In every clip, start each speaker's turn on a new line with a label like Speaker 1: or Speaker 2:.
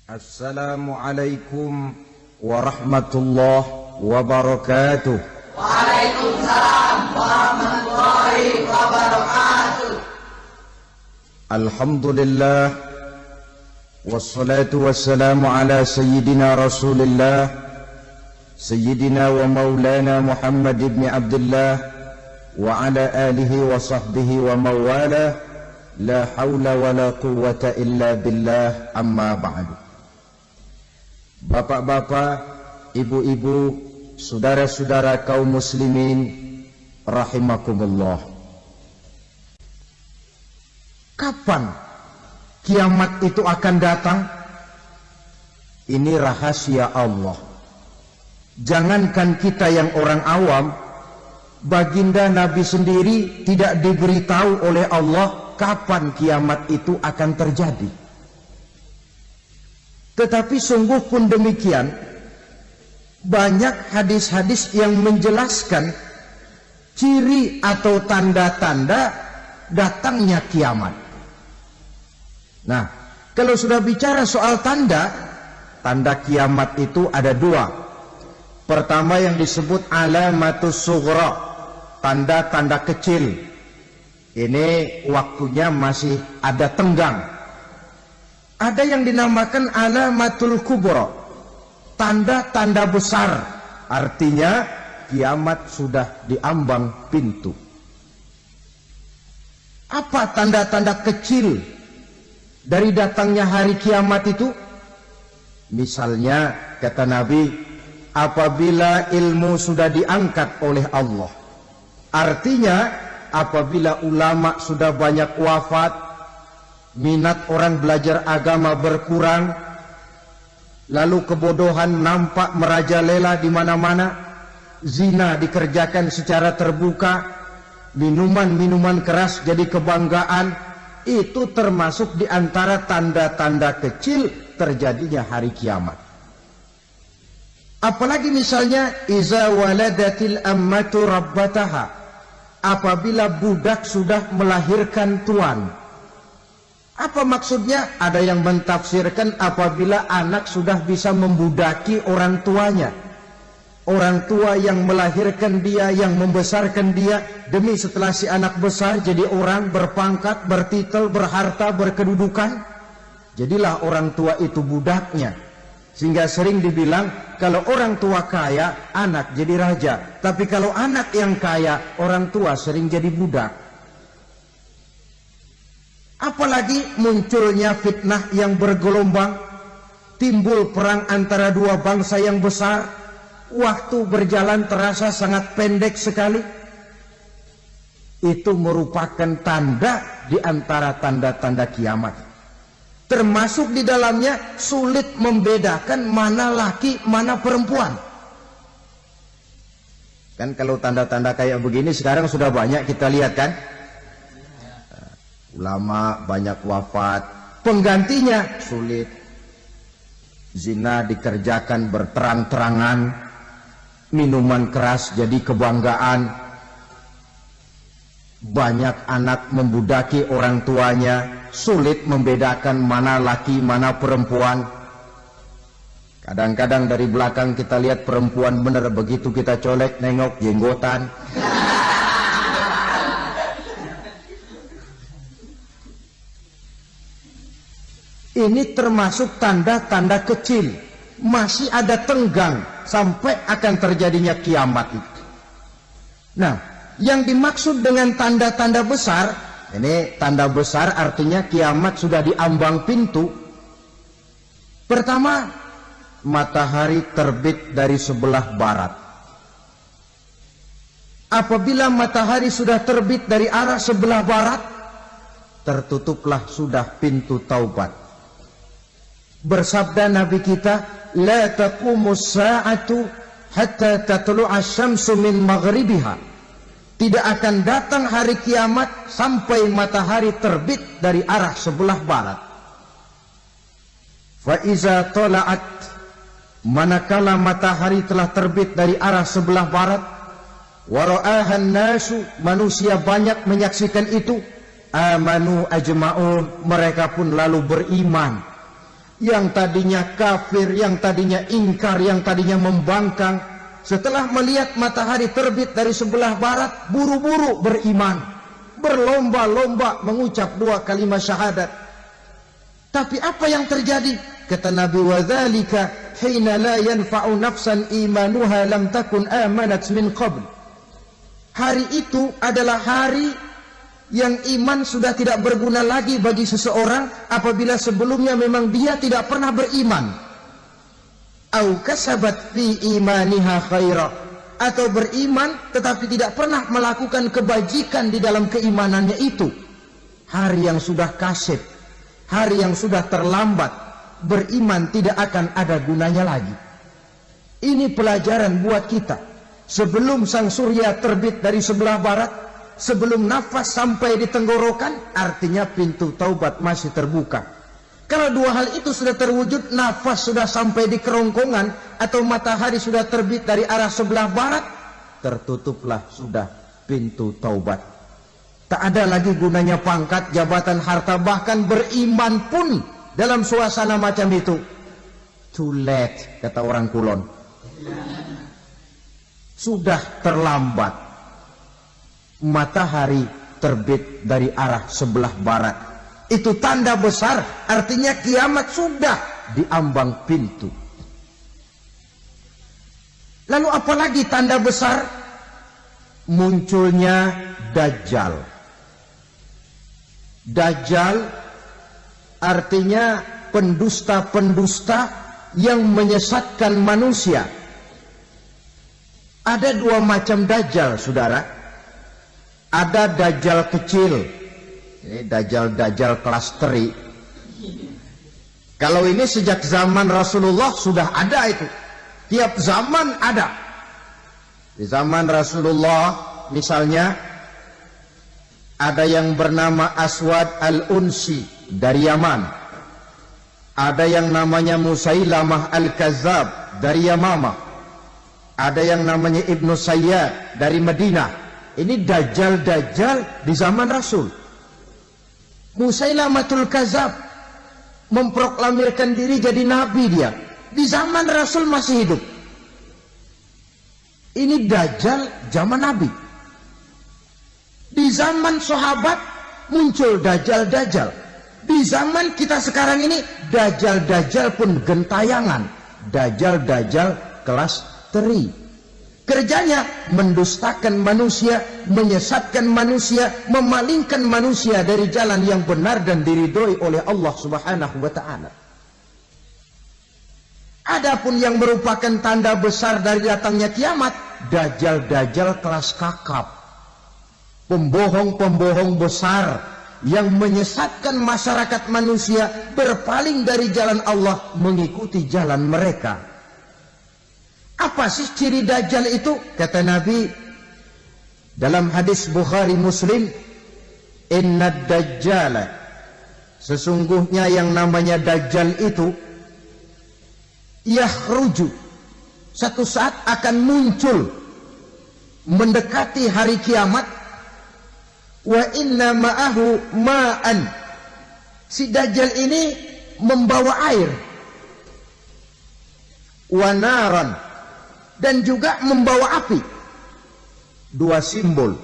Speaker 1: Assalamualaikum warahmatullahi wabarakatuh.
Speaker 2: Waalaikumsalam warahmatullahi wabarakatuh.
Speaker 1: Alhamdulillah wassalatu wassalamu ala sayyidina Rasulillah sayyidina wa maulana Muhammad ibn Abdullah wa ala alihi wa sahbihi wa mawalah. La hawla wa la quwwata illa billah, amma ba'du. Bapak-bapak, ibu-ibu, saudara-saudara kaum muslimin rahimakumullah. Kapan kiamat itu akan datang? Ini rahasia Allah. Jangankan kita yang orang awam, baginda Nabi sendiri tidak diberitahu oleh Allah kapan kiamat itu akan terjadi. Tetapi sungguh pun demikian, banyak hadis-hadis yang menjelaskan ciri atau tanda-tanda datangnya kiamat. Nah, kalau sudah bicara soal tanda kiamat itu ada dua. Pertama yang disebut alamatus sughra, tanda-tanda kecil. Ini waktunya masih ada tenggang. Ada yang dinamakan alamatul kubra, tanda-tanda besar. Artinya kiamat sudah diambang pintu. Apa tanda-tanda kecil dari datangnya hari kiamat itu? Misalnya kata Nabi, apabila ilmu sudah diangkat oleh Allah. Artinya apabila ulama sudah banyak wafat, minat orang belajar agama berkurang, lalu kebodohan nampak merajalela di mana-mana, zina dikerjakan secara terbuka, minuman-minuman keras jadi kebanggaan, itu termasuk di antara tanda-tanda kecil terjadinya hari kiamat. Apalagi misalnya iza waladatil ammatu rabbataha, apabila budak sudah melahirkan tuan. Apa maksudnya? Ada yang mentafsirkan apabila anak sudah bisa membudaki orang tuanya. Orang tua yang melahirkan dia, yang membesarkan dia, demi setelah si anak besar jadi orang berpangkat, bertitel, berharta, berkedudukan. Jadilah orang tua itu budaknya. Sehingga sering dibilang kalau orang tua kaya, anak jadi raja. Tapi kalau anak yang kaya, orang tua sering jadi budak. Apalagi munculnya fitnah yang bergelombang, timbul perang antara dua bangsa yang besar, waktu berjalan terasa sangat pendek sekali. Itu merupakan tanda di antara tanda-tanda kiamat. Termasuk di dalamnya sulit membedakan mana laki, mana perempuan. Kan kalau tanda-tanda kayak begini sekarang sudah banyak kita lihat kan? Ulama banyak wafat, penggantinya sulit. Zina dikerjakan berterang-terangan, minuman keras jadi kebanggaan, banyak anak membudaki orang tuanya, sulit membedakan mana laki mana perempuan. Kadang-kadang dari belakang kita lihat perempuan bener, begitu kita colek nengok jenggotan. Ini termasuk tanda-tanda kecil. Masih ada tenggang sampai akan terjadinya kiamat itu. Nah, yang dimaksud dengan tanda-tanda besar, ini tanda besar artinya kiamat sudah diambang pintu. Pertama, matahari terbit dari sebelah barat. Apabila matahari sudah terbit dari arah sebelah barat, tertutuplah sudah pintu taubat. Bersabda Nabi kita, la taqumus sa'atu hatta tatlu'a syamsu min maghribiha. Tidak akan datang hari kiamat sampai matahari terbit dari arah sebelah barat. Fa iza tala'at, manakala matahari telah terbit dari arah sebelah barat, wa ra'ahan nasu, manusia banyak menyaksikan itu, amanu ajma'un, mereka pun lalu beriman. Yang tadinya kafir, yang tadinya ingkar, yang tadinya membangkang, setelah melihat matahari terbit dari sebelah barat, buru-buru beriman, berlomba-lomba mengucap 2 kalimat syahadat. Tapi apa yang terjadi? Kata Nabi, wadzalika hina la yanfa'u nafsan imanuha lam takun amanat min qabl. Hari itu adalah hari yang iman sudah tidak berguna lagi bagi seseorang apabila sebelumnya memang dia tidak pernah beriman. Au kasabat fi imaniha khaira, atau beriman tetapi tidak pernah melakukan kebajikan di dalam keimanannya itu. Hari yang sudah kasib, hari yang sudah terlambat, beriman tidak akan ada gunanya lagi. Ini pelajaran buat kita. Sebelum sang surya terbit dari sebelah barat, sebelum nafas sampai di tenggorokan, artinya pintu taubat masih terbuka. Kalau 2 hal itu sudah terwujud, nafas sudah sampai di kerongkongan, atau matahari sudah terbit dari arah sebelah barat, tertutuplah sudah pintu taubat. Tak ada lagi gunanya pangkat, jabatan, harta, bahkan beriman pun dalam suasana macam itu. Too late, kata orang Kulon. Sudah terlambat. Matahari terbit dari arah sebelah barat. Itu tanda besar, artinya kiamat sudah diambang pintu. Lalu apalagi tanda besar? Munculnya Dajjal. Dajjal artinya pendusta-pendusta yang menyesatkan manusia. Ada 2 macam Dajjal, saudara. Ada Dajjal kecil, ini Dajjal kelas teri. Kalau ini sejak zaman Rasulullah sudah ada itu. Tiap zaman ada. Di zaman Rasulullah misalnya ada yang bernama Aswad al-Unsi dari Yaman. Ada yang namanya Musailamah al-Kazzab dari Yamamah. Ada yang namanya Ibnu Sayyad dari Madinah. Ini Dajjal-Dajjal di zaman Rasul. Musailamatul Kazzab memproklamirkan diri jadi nabi dia. Di zaman Rasul masih hidup. Ini Dajjal zaman Nabi. Di zaman sahabat muncul Dajjal-Dajjal. Di zaman kita sekarang ini Dajjal-Dajjal pun gentayangan. Dajjal-Dajjal kelas teri. Kerjanya mendustakan manusia, menyesatkan manusia, memalingkan manusia dari jalan yang benar dan diridhoi oleh Allah Subhanahu wa taala. Adapun yang merupakan tanda besar dari datangnya kiamat, Dajjal-Dajjal kelas kakap. Pembohong-pembohong besar yang menyesatkan masyarakat manusia berpaling dari jalan Allah mengikuti jalan mereka. Apa sih ciri Dajjal itu? Kata Nabi dalam hadis Bukhari Muslim, Innad Dajjal, sesungguhnya yang namanya Dajjal itu yakhruju, satu saat akan muncul mendekati hari kiamat. Wa inna ma'ahu ma'an, si Dajjal ini membawa air, wa naran, dan juga membawa api. 2 simbol.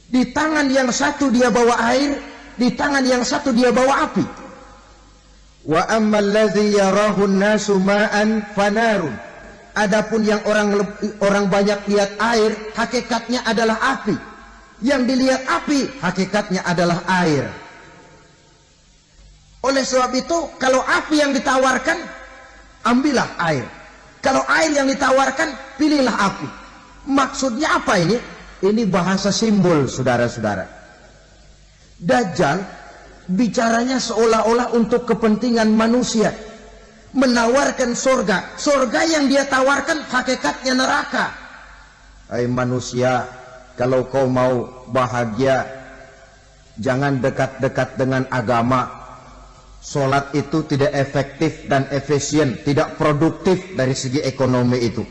Speaker 1: Di tangan yang satu dia bawa air, di tangan yang satu dia bawa api. Wa ammal ladzi yarahu an-nasu ma'an fanarun. Adapun yang orang banyak lihat air, hakikatnya adalah api. Yang dilihat api, hakikatnya adalah air. Oleh sebab itu, kalau api yang ditawarkan, ambillah air. Kalau air yang ditawarkan, pilihlah api. Maksudnya apa ini? Ini bahasa simbol, saudara-saudara. Dajjal bicaranya seolah-olah untuk kepentingan manusia. Menawarkan surga. Surga yang dia tawarkan hakikatnya neraka. Hai manusia, kalau kau mau bahagia, jangan dekat-dekat dengan agama. Solat itu tidak efektif dan efisien, tidak produktif dari segi ekonomi itu.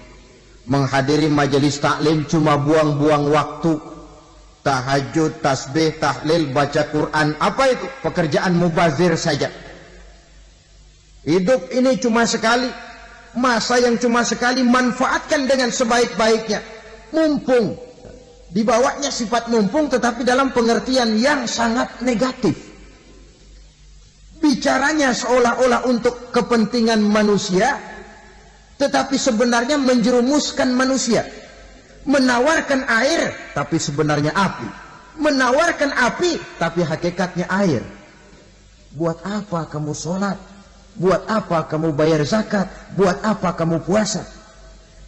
Speaker 1: Menghadiri majelis taklim cuma buang-buang waktu. Tahajud, tasbih, tahlil, baca Quran, apa itu? Pekerjaan mubazir saja. Hidup ini cuma sekali, masa yang cuma sekali, manfaatkan dengan sebaik-baiknya. Mumpung, dibawanya sifat mumpung tetapi dalam pengertian yang sangat negatif. Bicaranya seolah-olah untuk kepentingan manusia, tetapi sebenarnya menjerumuskan manusia. Menawarkan air, tapi sebenarnya api. Menawarkan api, tapi hakikatnya air. Buat apa kamu sholat? Buat apa kamu bayar zakat? Buat apa kamu puasa?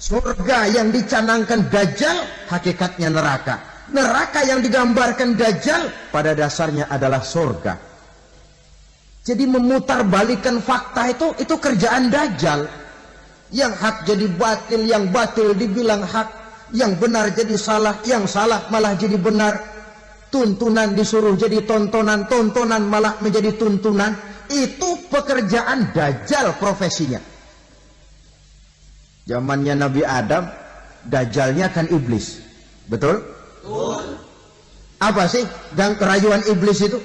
Speaker 1: Surga yang dicanangkan Dajjal, hakikatnya neraka. Neraka yang digambarkan Dajjal, pada dasarnya adalah surga. Jadi memutarbalikkan fakta itu kerjaan Dajjal. Yang hak jadi batil, yang batil dibilang hak, yang benar jadi salah, yang salah malah jadi benar. Tuntunan disuruh jadi tontonan, tontonan malah menjadi tuntunan. Itu pekerjaan Dajjal profesinya. Zamannya Nabi Adam, Dajjalnya kan iblis. Betul? Betul. Apa sih dan kerayuan iblis itu?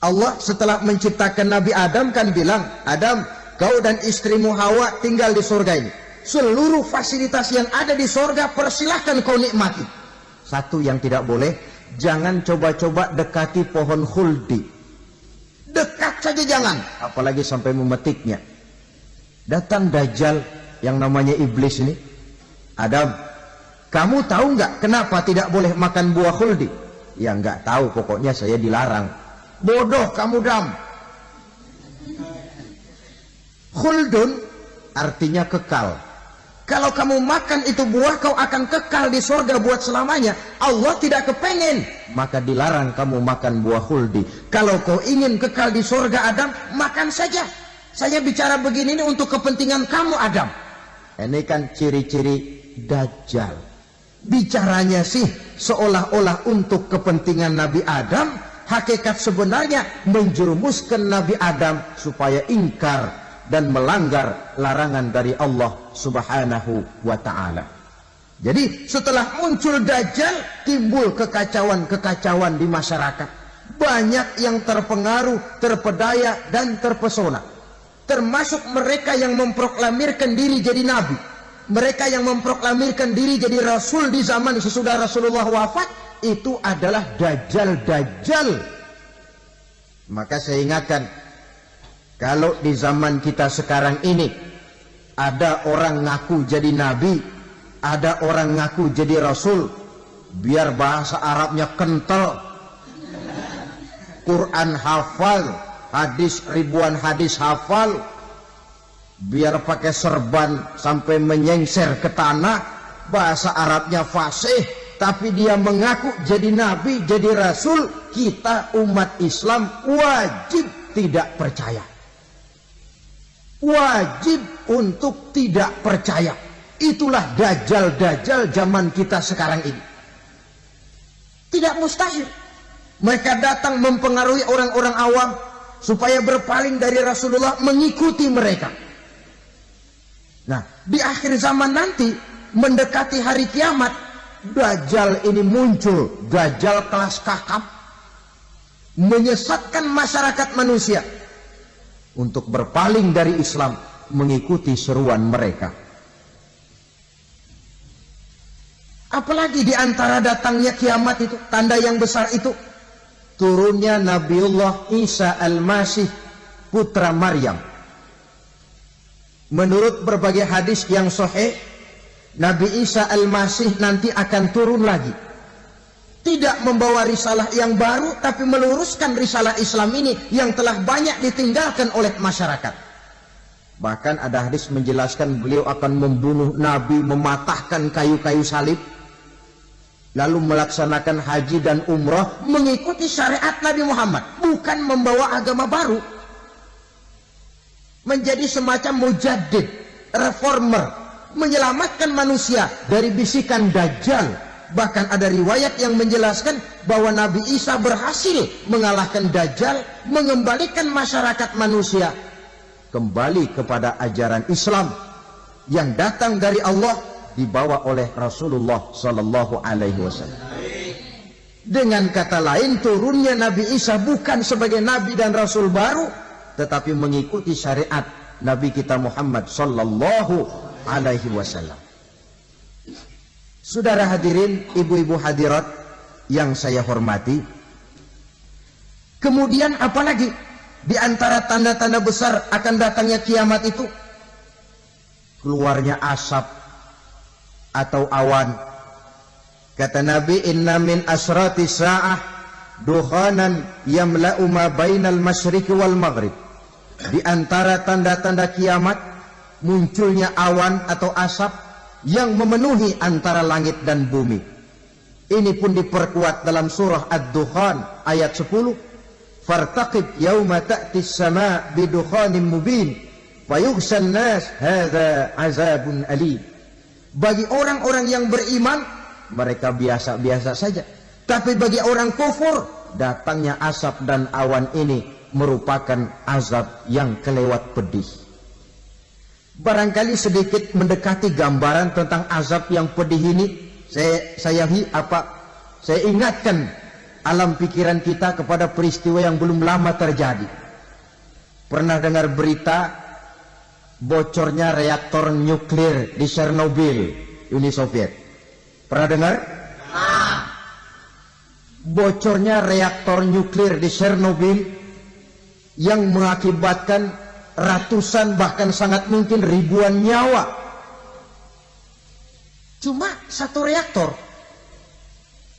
Speaker 1: Allah setelah menciptakan Nabi Adam kan bilang, Adam, kau dan istrimu Hawa tinggal di surga ini. Seluruh fasilitas yang ada di surga persilahkan kau nikmati. Satu yang tidak boleh, jangan coba-coba dekati pohon khuldi. Dekat saja jangan, apalagi sampai memetiknya. Datang Dajjal yang namanya iblis ini. Adam, kamu tahu nggak kenapa tidak boleh makan buah khuldi? Ya nggak tahu, pokoknya saya dilarang. Bodoh kamu, Dam. Khuldun artinya kekal. Kalau kamu makan itu buah, kau akan kekal di surga buat selamanya. Allah tidak kepengen, maka dilarang kamu makan buah khuldi. Kalau kau ingin kekal di surga, Adam, makan saja. Saya bicara begini ini untuk kepentingan kamu, Adam. Ini kan ciri-ciri Dajjal. Bicaranya sih seolah-olah untuk kepentingan Nabi Adam. Hakikat sebenarnya menjerumuskan Nabi Adam supaya ingkar dan melanggar larangan dari Allah Subhanahu wa ta'ala. Jadi setelah muncul Dajjal, timbul kekacauan-kekacauan di masyarakat. Banyak yang terpengaruh, terpedaya dan terpesona. Termasuk mereka yang memproklamirkan diri jadi nabi. Mereka yang memproklamirkan diri jadi rasul di zaman sesudah Rasulullah wafat, itu adalah Dajjal-Dajjal. Maka saya ingatkan, kalau di zaman kita sekarang ini ada orang ngaku jadi nabi, ada orang ngaku jadi rasul, biar bahasa Arabnya kental, Quran hafal, hadis ribuan hadis hafal, biar pakai serban sampai menyengser ke tanah, bahasa Arabnya fasih, tapi dia mengaku jadi nabi, jadi rasul, kita umat Islam wajib tidak percaya. Wajib untuk tidak percaya. Itulah Dajjal-Dajjal zaman kita sekarang ini. Tidak mustahil mereka datang mempengaruhi orang-orang awam supaya berpaling dari Rasulullah, mengikuti mereka. Nah, di akhir zaman nanti, mendekati hari kiamat, Dajjal ini muncul. Dajjal kelas kakap, menyesatkan masyarakat manusia untuk berpaling dari Islam, mengikuti seruan mereka. Apalagi di antara datangnya kiamat itu, tanda yang besar itu, turunnya Nabiullah Isa Al-Masih, putra Maryam. Menurut berbagai hadis yang sahih, Nabi Isa Al-Masih nanti akan turun lagi. Tidak membawa risalah yang baru, tapi meluruskan risalah Islam ini yang telah banyak ditinggalkan oleh masyarakat. Bahkan ada hadis menjelaskan beliau akan membunuh Nabi, mematahkan kayu-kayu salib, lalu melaksanakan haji dan umrah mengikuti syariat Nabi Muhammad, bukan membawa agama baru. Menjadi semacam mujaddid, reformer, menyelamatkan manusia dari bisikan Dajjal. Bahkan ada riwayat yang menjelaskan bahwa Nabi Isa berhasil mengalahkan Dajjal, mengembalikan masyarakat manusia kembali kepada ajaran Islam yang datang dari Allah, dibawa oleh Rasulullah Sallallahu Alaihi Wasallam. Dengan kata lain, turunnya Nabi Isa bukan sebagai Nabi dan Rasul baru, tetapi mengikuti syariat Nabi kita Muhammad sallallahu alaihi wasallam. Saudara hadirin, ibu-ibu hadirat yang saya hormati, kemudian apalagi di antara tanda-tanda besar akan datangnya kiamat itu? Keluarnya asap atau awan. Kata Nabi, inna min asrati sa'ah dukhanan yamla'u ma bainal masyriqi wal maghrib. Di antara tanda-tanda kiamat munculnya awan atau asap yang memenuhi antara langit dan bumi. Ini pun diperkuat dalam surah Ad-Dukhan ayat 10. Fartaqib yauma ta'tis sama' bidukhanin mubin fayughshan nas hadza azabun alim. Bagi orang-orang yang beriman, mereka biasa-biasa saja. Tapi bagi orang kufur, datangnya asap dan awan ini merupakan azab yang kelewat pedih. Barangkali sedikit mendekati gambaran tentang azab yang pedih ini, saya ingatkan alam pikiran kita kepada peristiwa yang belum lama terjadi. Pernah dengar berita bocornya reaktor nuklir di Chernobyl, Uni Soviet? Pernah dengar? Bocornya reaktor nuklir di Chernobyl yang mengakibatkan ratusan bahkan sangat mungkin ribuan nyawa. Cuma satu reaktor.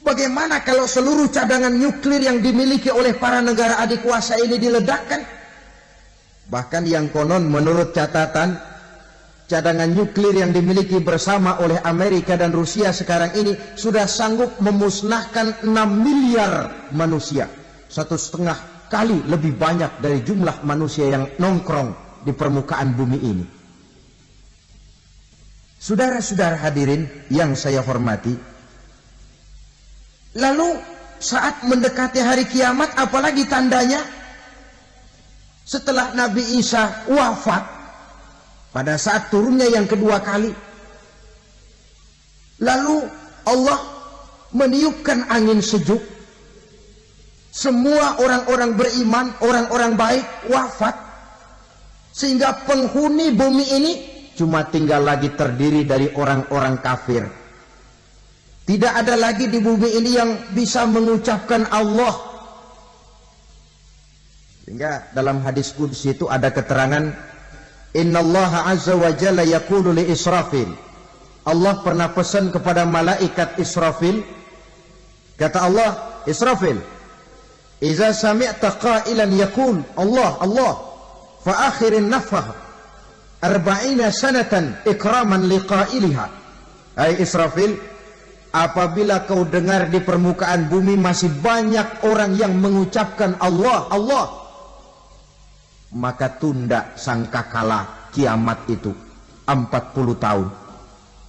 Speaker 1: Bagaimana kalau seluruh cadangan nuklir yang dimiliki oleh para negara adikuasa ini diledakkan? Bahkan yang konon menurut catatan, cadangan nuklir yang dimiliki bersama oleh Amerika dan Rusia sekarang ini sudah sanggup memusnahkan 6 miliar manusia. 1,5 kali lebih banyak dari jumlah manusia yang nongkrong di permukaan bumi ini. Saudara-saudara hadirin yang saya hormati, lalu saat mendekati hari kiamat, apalagi tandanya? Setelah Nabi Isa wafat, pada saat turunnya yang kedua kali, lalu Allah meniupkan angin sejuk. Semua orang-orang beriman, orang-orang baik wafat, sehingga penghuni bumi ini cuma tinggal lagi terdiri dari orang-orang kafir. Tidak ada lagi di bumi ini yang bisa mengucapkan Allah. Sehingga dalam hadis qudsi itu ada keterangan, innallaha azza wa jalla yaqulu li Israfil. Allah pernah pesan kepada malaikat Israfil. Kata Allah, Israfil, iza sami'ta qailan yaqul Allah Allah fa akhirin nafah 40 sanatan ikraman liqailiha. Hai Israfil, apabila kau dengar di permukaan bumi masih banyak orang yang mengucapkan Allah Allah, maka tunda sangkakala kiamat itu 40 tahun.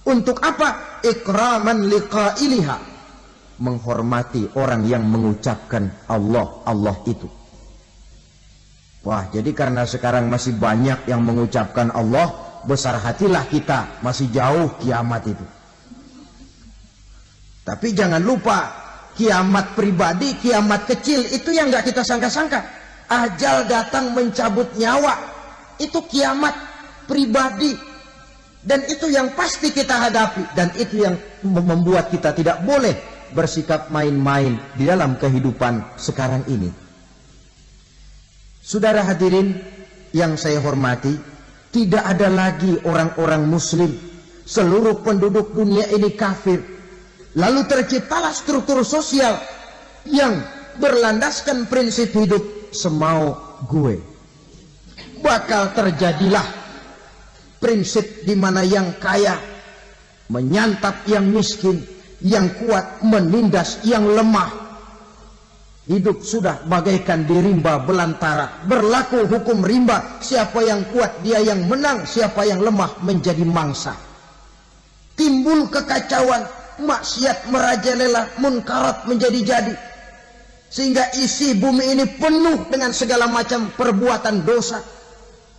Speaker 1: Untuk apa? Ikraman liqailiha, menghormati orang yang mengucapkan Allah Allah itu. Wah, jadi karena sekarang masih banyak yang mengucapkan Allah, besar hatilah kita, masih jauh kiamat itu. Tapi jangan lupa, kiamat pribadi, kiamat kecil itu yang nggak kita sangka-sangka. Ajal datang mencabut nyawa, itu kiamat pribadi, dan itu yang pasti kita hadapi, dan itu yang membuat kita tidak boleh bersikap main-main di dalam kehidupan sekarang ini. Saudara hadirin yang saya hormati, tidak ada lagi orang-orang muslim. Seluruh penduduk dunia ini kafir. Lalu terciptalah struktur sosial yang berlandaskan prinsip hidup semau gue. Bakal terjadilah prinsip di mana yang kaya menyantap yang miskin, yang kuat menindas yang lemah. Hidup sudah bagaikan di rimba belantara. Berlaku hukum rimba, siapa yang kuat dia yang menang, siapa yang lemah menjadi mangsa. Timbul kekacauan, maksiat merajalela, munkarat menjadi-jadi, sehingga isi bumi ini penuh dengan segala macam perbuatan dosa.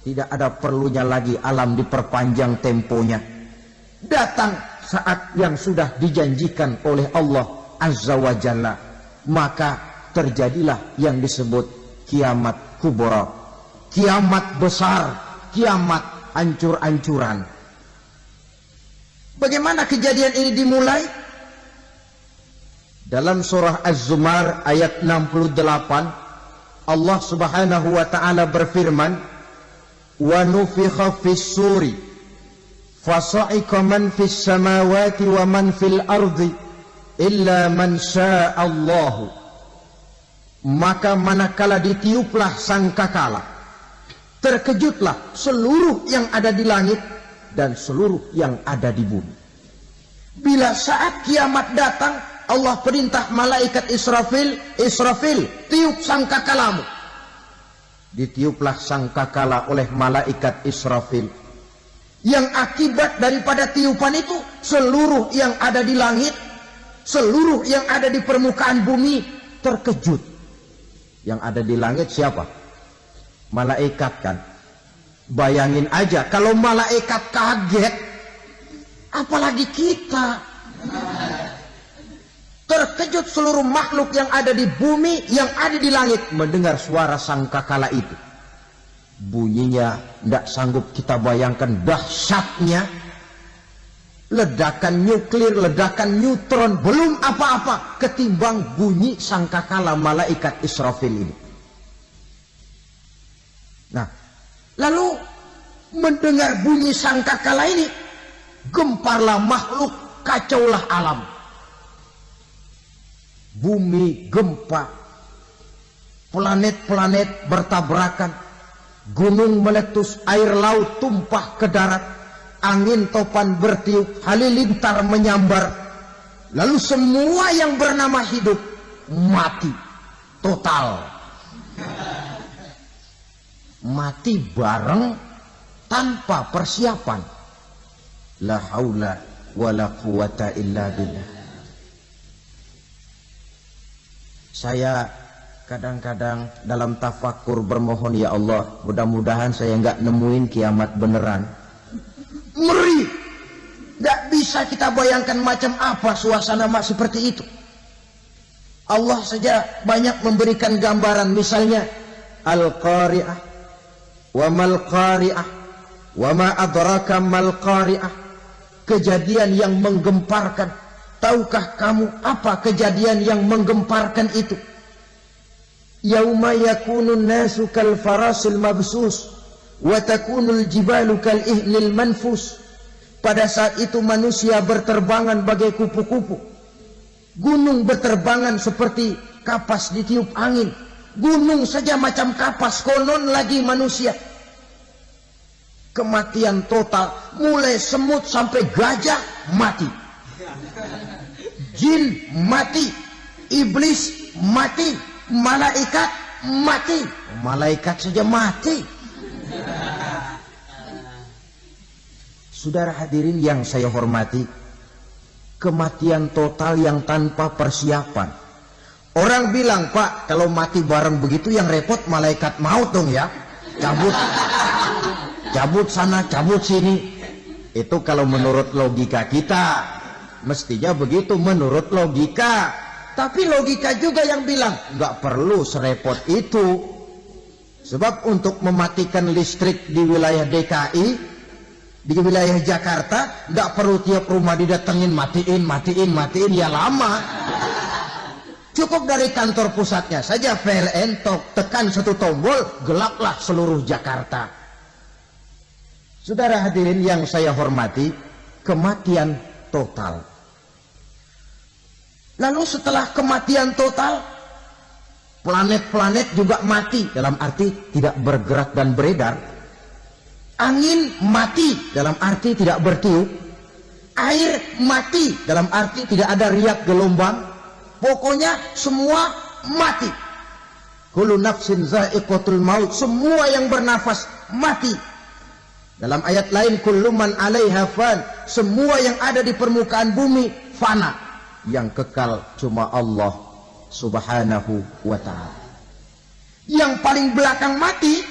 Speaker 1: Tidak ada perlunya lagi alam diperpanjang temponya. Datang saat yang sudah dijanjikan oleh Allah Azza wa Jalla, maka terjadilah yang disebut kiamat kubra. kiamat besar, kiamat hancur-hancuran. Bagaimana kejadian ini dimulai? Dalam surah Az-Zumar ayat 68, Allah Subhanahu wa taala berfirman, "Wa nufikha fis-suri fasa'iqa man fis samawati wa man fil ardi illa man syaa Allah." Maka manakala ditiuplah sangkakala, terkejutlah seluruh yang ada di langit dan seluruh yang ada di bumi. Bila saat kiamat datang, Allah perintah malaikat Israfil, "Israfil, tiup sangkakalamu." Ditiuplah sangkakala oleh malaikat Israfil. Yang akibat daripada tiupan itu, seluruh yang ada di langit, seluruh yang ada di permukaan bumi terkejut. Yang ada di langit siapa? Malaikat kan. Bayangin aja kalau malaikat kaget, apalagi kita. Terkejut seluruh makhluk yang ada di bumi, yang ada di langit mendengar suara sangkakala itu. Bunyinya tidak sanggup kita bayangkan dahsyatnya. Ledakan nuklir, ledakan neutron, belum apa-apa ketimbang bunyi sangkakala malaikat Israfil ini. Nah, lalu mendengar bunyi sangkakala ini, gemparlah makhluk, kacaulah alam. Bumi gempa, planet-planet bertabrakan, gunung meletus, air laut tumpah ke darat, angin topan bertiup, halilintar menyambar. Lalu semua yang bernama hidup mati total. Mati bareng tanpa persiapan. La haula wala quwata illa billah. Saya kadang-kadang dalam tafakur bermohon, ya Allah, mudah-mudahan saya nggak nemuin kiamat beneran. Ngeri, nggak bisa kita bayangkan macam apa suasana seperti itu. Allah saja banyak memberikan gambaran, misalnya Al-Qari'ah, wa mal qari'ah, wa ma adraka mal qari'ah. Kejadian yang menggemparkan. Tahukah kamu apa kejadian yang menggemparkan itu? Yauma yakunun nasu kal farasil mabsus wa takunul jibalu kal ihnil manfus. Pada saat itu manusia berterbangan bagai kupu-kupu. Gunung berterbangan seperti kapas ditiup angin. Gunung saja macam kapas, konon lagi manusia. Kematian total, mulai semut sampai gajah mati. Jin mati, iblis mati, malaikat mati. Malaikat saja mati. Saudara hadirin yang saya hormati, kematian total yang tanpa persiapan. Orang bilang, Pak, kalau mati bareng begitu yang repot malaikat maut dong ya. Cabut sana, cabut sini. Itu kalau menurut logika kita. Mestinya begitu menurut logika. Tapi logika juga yang bilang nggak perlu serepot itu. Sebab untuk mematikan listrik di wilayah DKI, di wilayah Jakarta, nggak perlu tiap rumah didatengin matiin ya lama. Cukup dari kantor pusatnya saja PLN, tekan satu tombol, gelaplah seluruh Jakarta. Saudara hadirin yang saya hormati, kematian total. Lalu setelah kematian total, planet-planet juga mati, dalam arti tidak bergerak dan beredar. Angin mati, dalam arti tidak bertiup. Air mati, dalam arti tidak ada riak gelombang. Pokoknya semua mati. Kullu nafsin za'iqatul maut, semua yang bernafas mati. Dalam ayat lain, kullu man 'alaiha fan, semua yang ada di permukaan bumi fana. Yang kekal cuma Allah Subhanahu wa ta'ala. Yang paling belakang mati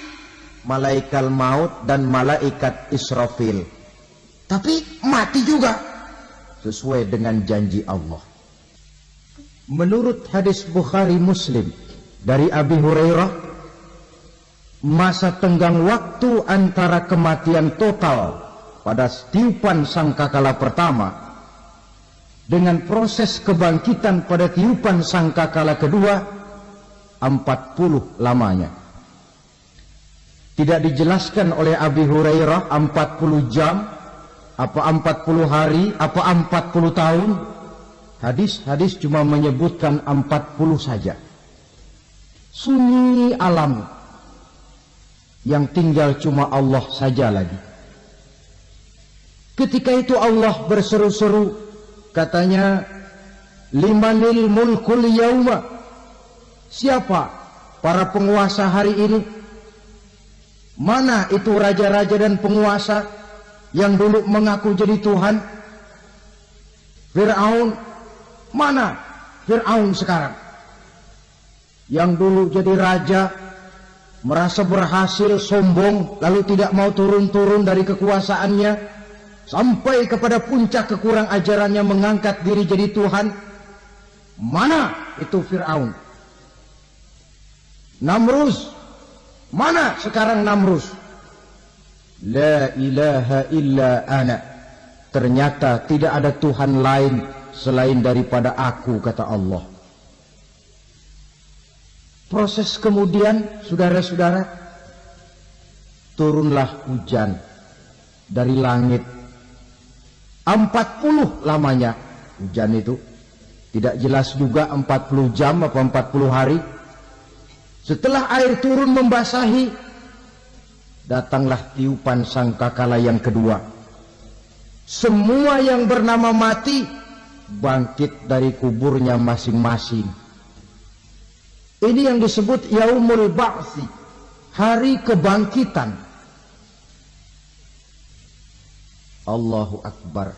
Speaker 1: malaikat maut dan malaikat Israfil. Tapi mati juga sesuai dengan janji Allah. Menurut hadis Bukhari Muslim dari Abi Hurairah, masa tenggang waktu antara kematian total pada tiupan sangkakala pertama dengan proses kebangkitan pada tiupan sangkakala kedua 40 lamanya. Tidak dijelaskan oleh Abi Hurairah 40 jam, apa 40 hari, apa 40 tahun. Hadis-hadis cuma menyebutkan 40 saja. Sunyi alam yang tinggal cuma Allah saja lagi. Ketika itu Allah berseru-seru, katanya, limanil mulkul yauma, siapa para penguasa hari ini? Mana itu raja-raja dan penguasa yang dulu mengaku jadi Tuhan? Fir'aun, mana Fir'aun sekarang? Yang dulu jadi raja, merasa berhasil, sombong, lalu tidak mau turun-turun dari kekuasaannya, sampai kepada puncak kekurang ajarannya mengangkat diri jadi Tuhan. Mana itu Fir'aun? Namrus, mana sekarang Namrus? La ilaha illa ana, ternyata tidak ada Tuhan lain selain daripada aku, kata Allah. Proses kemudian, saudara-saudara, turunlah hujan dari langit. 40 lamanya hujan itu. Tidak jelas juga 40 jam atau 40 hari. Setelah air turun membasahi, datanglah tiupan sangkakala yang kedua. Semua yang bernama mati bangkit dari kuburnya masing-masing. Ini yang disebut Yaumul Ba'thi, hari kebangkitan. Allahu Akbar.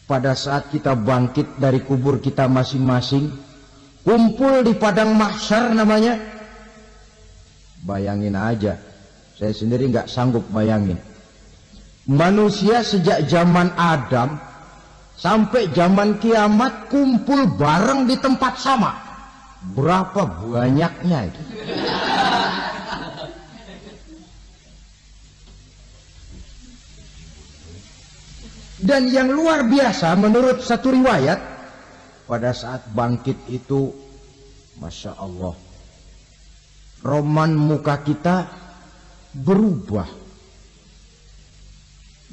Speaker 1: Pada saat kita bangkit dari kubur kita masing-masing, kumpul di padang mahsyar namanya. Bayangin aja, saya sendiri nggak sanggup bayangin. Manusia sejak zaman Adam sampai zaman kiamat kumpul bareng di tempat sama. Berapa banyaknya itu? Dan yang luar biasa menurut satu riwayat, pada saat bangkit itu, Masya Allah, roman muka kita berubah,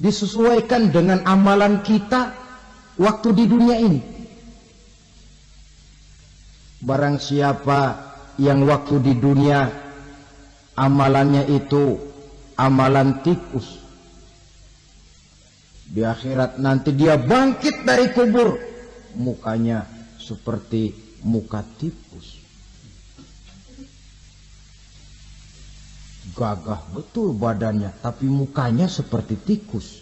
Speaker 1: disesuaikan dengan amalan kita waktu di dunia ini. Barang siapa yang waktu di dunia amalannya itu amalan tikus, di akhirat nanti dia bangkit dari kubur, mukanya seperti muka tikus. Gagah betul badannya, tapi mukanya seperti tikus.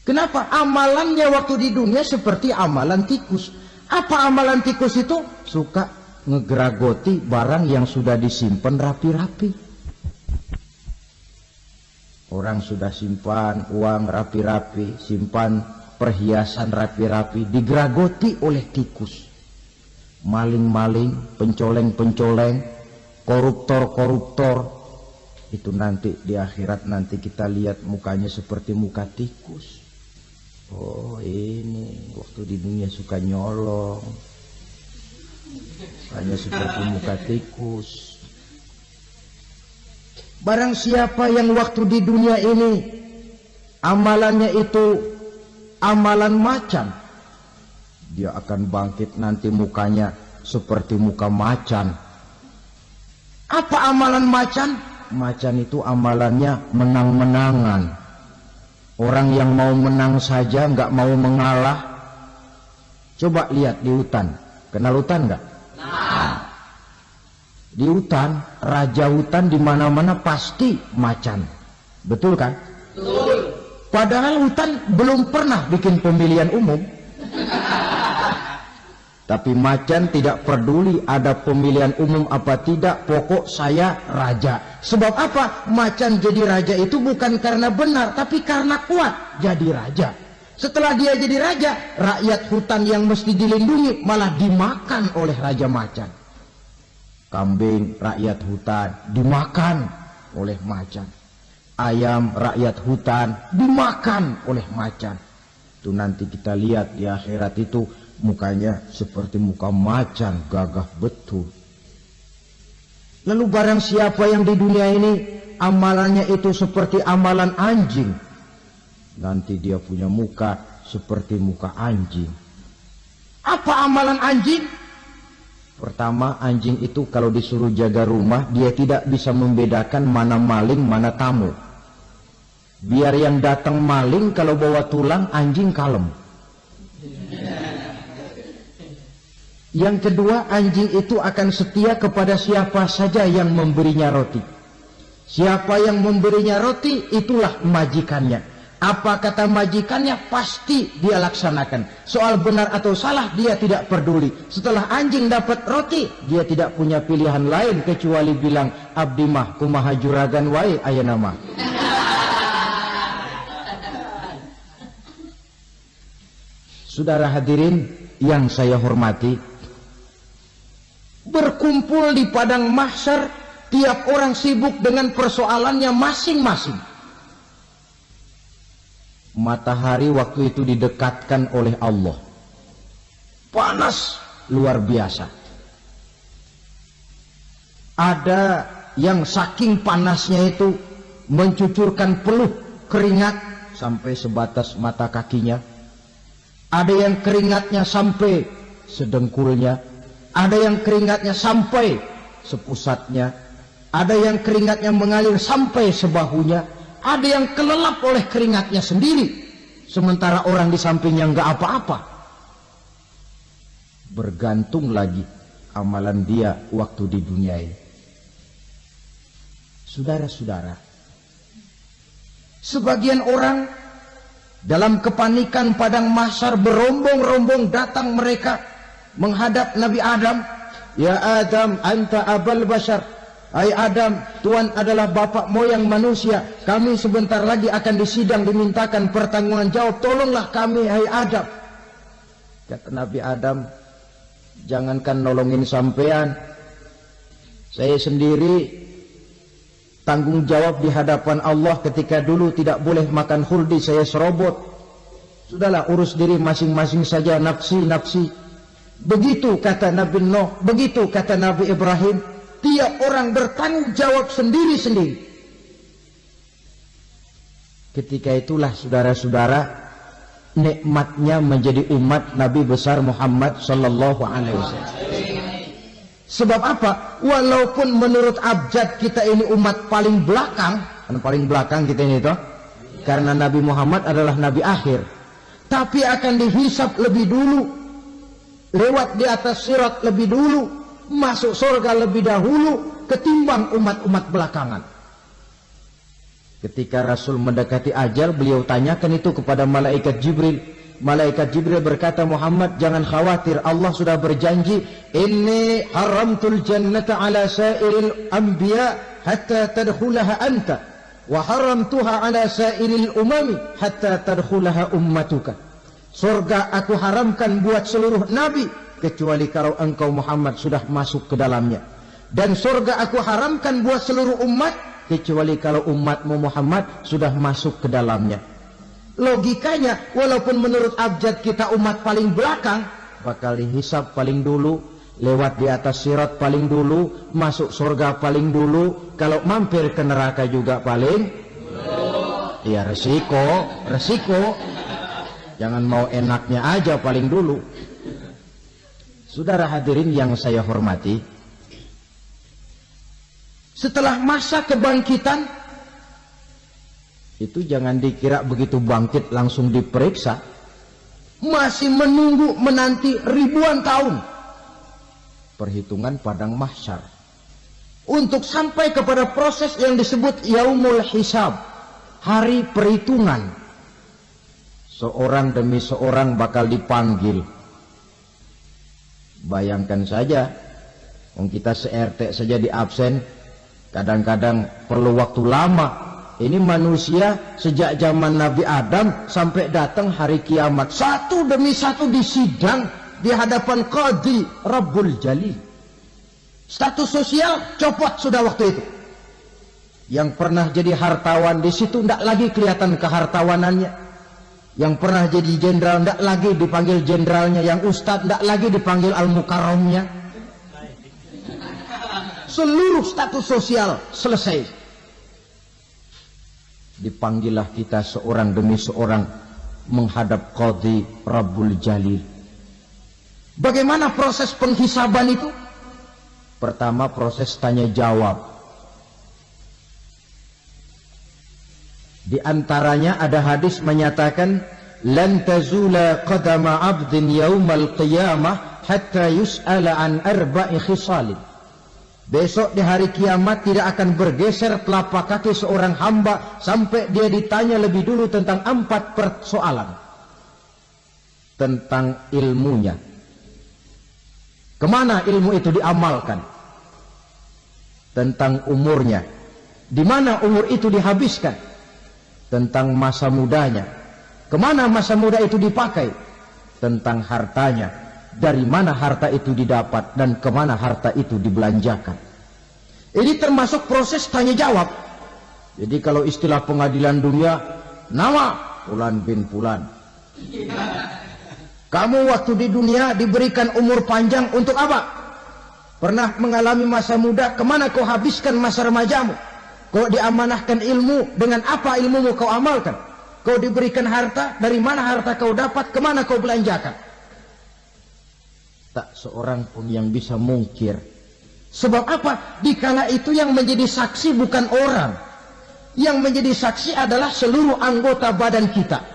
Speaker 1: Kenapa? Amalannya waktu di dunia seperti amalan tikus. Apa amalan tikus itu? Suka ngegeragoti barang yang sudah disimpan rapi-rapi. Orang sudah simpan uang rapi-rapi, simpan perhiasan rapi-rapi, digeragoti oleh tikus. Maling-maling, pencoleng-pencoleng, koruptor-koruptor, itu nanti di akhirat nanti kita lihat mukanya seperti muka tikus. Oh, ini waktu di dunia suka nyolong, hanya seperti muka tikus. Barang siapa yang waktu di dunia ini amalannya itu amalan macan, dia akan bangkit nanti mukanya seperti muka macan. Apa amalan macan? Macan itu amalannya menang-menangan. Orang yang mau menang saja, nggak mau mengalah. Coba lihat di hutan. Kenal hutan nggak? Nah. Di hutan, raja hutan di mana-mana pasti macan. Betul kan? Betul. Padahal hutan belum pernah bikin pemilihan umum. Tapi macan tidak peduli ada pemilihan umum apa tidak, pokok saya raja. Sebab apa? Macan jadi raja itu bukan karena benar, tapi karena kuat jadi raja. Setelah dia jadi raja, rakyat hutan yang mesti dilindungi malah dimakan oleh raja macan. Kambing rakyat hutan dimakan oleh macan. Ayam rakyat hutan dimakan oleh macan. Itu nanti kita lihat di akhirat itu mukanya seperti muka macan, gagah betul. Lalu barang siapa yang di dunia ini amalannya itu seperti amalan anjing, nanti dia punya muka seperti muka anjing. Apa amalan anjing? Pertama, anjing itu kalau disuruh jaga rumah, dia tidak bisa membedakan mana maling, mana tamu. Biar yang datang maling, kalau bawa tulang, anjing kalem. Yang kedua, anjing itu akan setia kepada siapa saja yang memberinya roti. Siapa yang memberinya roti, itulah majikannya. Apa kata majikannya, pasti dia laksanakan. Soal benar atau salah, dia tidak peduli. Setelah anjing dapat roti, dia tidak punya pilihan lain kecuali bilang, abdi mah kumaha juragan wae ayeuna mah. Saudara hadirin yang saya hormati, berkumpul di padang mahsyar, tiap orang sibuk dengan persoalannya masing-masing. Matahari waktu itu didekatkan oleh Allah, panas luar biasa. Ada yang saking panasnya itu mencucurkan peluh keringat sampai sebatas mata kakinya. Ada yang keringatnya sampai sedengkulnya, ada yang keringatnya sampai sepusatnya, ada yang keringatnya mengalir sampai sebahunya, ada yang kelelap oleh keringatnya sendiri, sementara orang di sampingnya enggak apa-apa. Bergantung lagi amalan dia waktu di dunia ini. Saudara-saudara, sebagian orang dalam kepanikan padang mahsyar berombong-rombong datang mereka menghadap Nabi Adam. Ya Adam, anta abal bashar. Hai Adam, Tuhan adalah bapak moyang manusia. Kami sebentar lagi akan disidang, dimintakan pertanggungan jawab. Tolonglah kami, hai Adam. Kata Nabi Adam, jangankan nolongin sampean, saya sendiri tanggung jawab di hadapan Allah ketika dulu tidak boleh makan khuldi, saya serobot. Sudahlah, urus diri masing-masing saja, nafsi-nafsi. Begitu kata Nabi Nuh, begitu kata Nabi Ibrahim. Tiap orang bertanggung jawab sendiri-sendiri. Ketika itulah saudara-saudara, nikmatnya menjadi umat Nabi besar Muhammad sallallahu alaihi wasallam. Sebab apa? Walaupun menurut abjad kita ini umat paling belakang, kan paling belakang kita ini toh, karena Nabi Muhammad adalah Nabi akhir, tapi akan dihisab lebih dulu, lewat di atas sirat lebih dulu, masuk surga lebih dahulu ketimbang umat-umat belakangan. Ketika Rasul mendekati ajal, beliau tanyakan itu kepada malaikat Jibril. Malaikat Jibril berkata, Muhammad jangan khawatir, Allah sudah berjanji, inni haramtul jannata ala sairil anbiya hatta tadkhulaha anta wa haramtuha ala sairil umami hatta tadkhulaha ummatuka. Surga aku haramkan buat seluruh nabi kecuali kalau engkau Muhammad sudah masuk ke dalamnya, dan surga aku haramkan buat seluruh umat kecuali kalau umatmu Muhammad sudah masuk ke dalamnya. Logikanya, walaupun menurut abjad kita umat paling belakang, bakal dihisab paling dulu, lewat di atas sirat paling dulu, masuk surga paling dulu, kalau mampir ke neraka juga paling dulu. Ya resiko, jangan mau enaknya aja paling dulu. Saudara hadirin yang saya hormati, setelah masa kebangkitan itu jangan dikira begitu bangkit langsung diperiksa, masih menunggu menanti ribuan tahun perhitungan padang mahsyar untuk sampai kepada proses yang disebut yaumul hisab, hari perhitungan. Seorang demi seorang bakal dipanggil. Bayangkan saja, kita se-RT saja di absen, kadang-kadang perlu waktu lama. Ini manusia sejak zaman Nabi Adam sampai datang hari kiamat, satu demi satu disidang di hadapan Qadhi Rabbul Jalil. Status sosial copot sudah waktu itu. Yang pernah jadi hartawan di situ tidak lagi kelihatan kehartawanannya. Yang pernah jadi jenderal tidak lagi dipanggil jenderalnya. Yang ustadz tidak lagi dipanggil al-mukarramnya. Seluruh status sosial selesai. Dipanggillah kita seorang demi seorang menghadap Qadhi Rabbul Jalil. Bagaimana proses penghisaban itu? Pertama proses tanya jawab. Di antaranya ada hadis menyatakan lan tazula qadama 'abdin yaumal qiyamah hatta yus'ala an arba'i khisalin. Besok di hari kiamat tidak akan bergeser telapak kaki seorang hamba sampai dia ditanya lebih dulu tentang 4 persoalan. Tentang ilmunya. Kemana ilmu itu diamalkan? Tentang umurnya, di mana umur itu dihabiskan, tentang masa mudanya, kemana masa muda itu dipakai, tentang hartanya, dari mana harta itu didapat dan kemana harta itu dibelanjakan. Ini termasuk proses tanya jawab. Jadi kalau istilah pengadilan dunia, nama Fulan bin Fulan. Kamu waktu di dunia diberikan umur panjang untuk apa? Pernah mengalami masa muda, kemana kau habiskan masa remajamu? Kau diamanahkan ilmu, dengan apa ilmumu kau amalkan? Kau diberikan harta, dari mana harta kau dapat, kemana kau belanjakan? Tak seorang pun yang bisa mungkir. Sebab apa? Dikala itu yang menjadi saksi bukan orang. Yang menjadi saksi adalah seluruh anggota badan kita.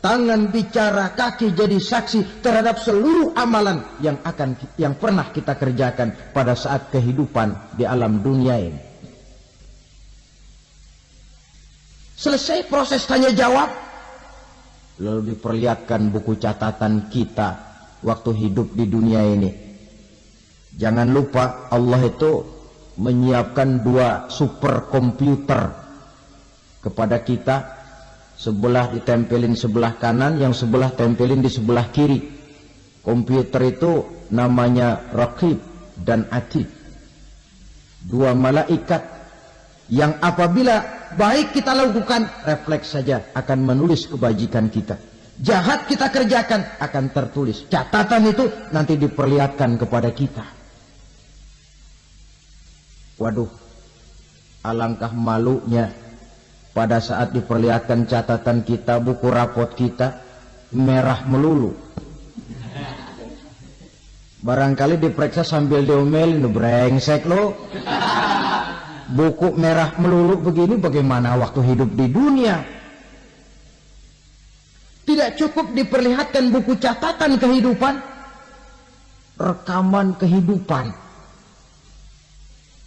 Speaker 1: Tangan bicara, kaki jadi saksi terhadap seluruh amalan yang pernah kita kerjakan pada saat kehidupan di alam dunia ini. Selesai proses tanya jawab, lalu diperlihatkan buku catatan kita waktu hidup di dunia ini. Jangan lupa Allah itu menyiapkan 2 superkomputer kepada kita. Sebelah ditempelin sebelah kanan, yang sebelah tempelin di sebelah kiri. Komputer itu namanya Raqib dan Atid. 2 malaikat yang apabila baik kita lakukan, refleks saja akan menulis kebajikan kita. Jahat kita kerjakan, akan tertulis. Catatan itu nanti diperlihatkan kepada kita. Waduh, alangkah malunya pada saat diperlihatkan catatan kita, buku rapot kita merah melulu. Barangkali diperiksa sambil diomelin, brengsek lo. Buku merah melulu begini bagaimana waktu hidup di dunia? Tidak cukup diperlihatkan buku catatan kehidupan, rekaman kehidupan.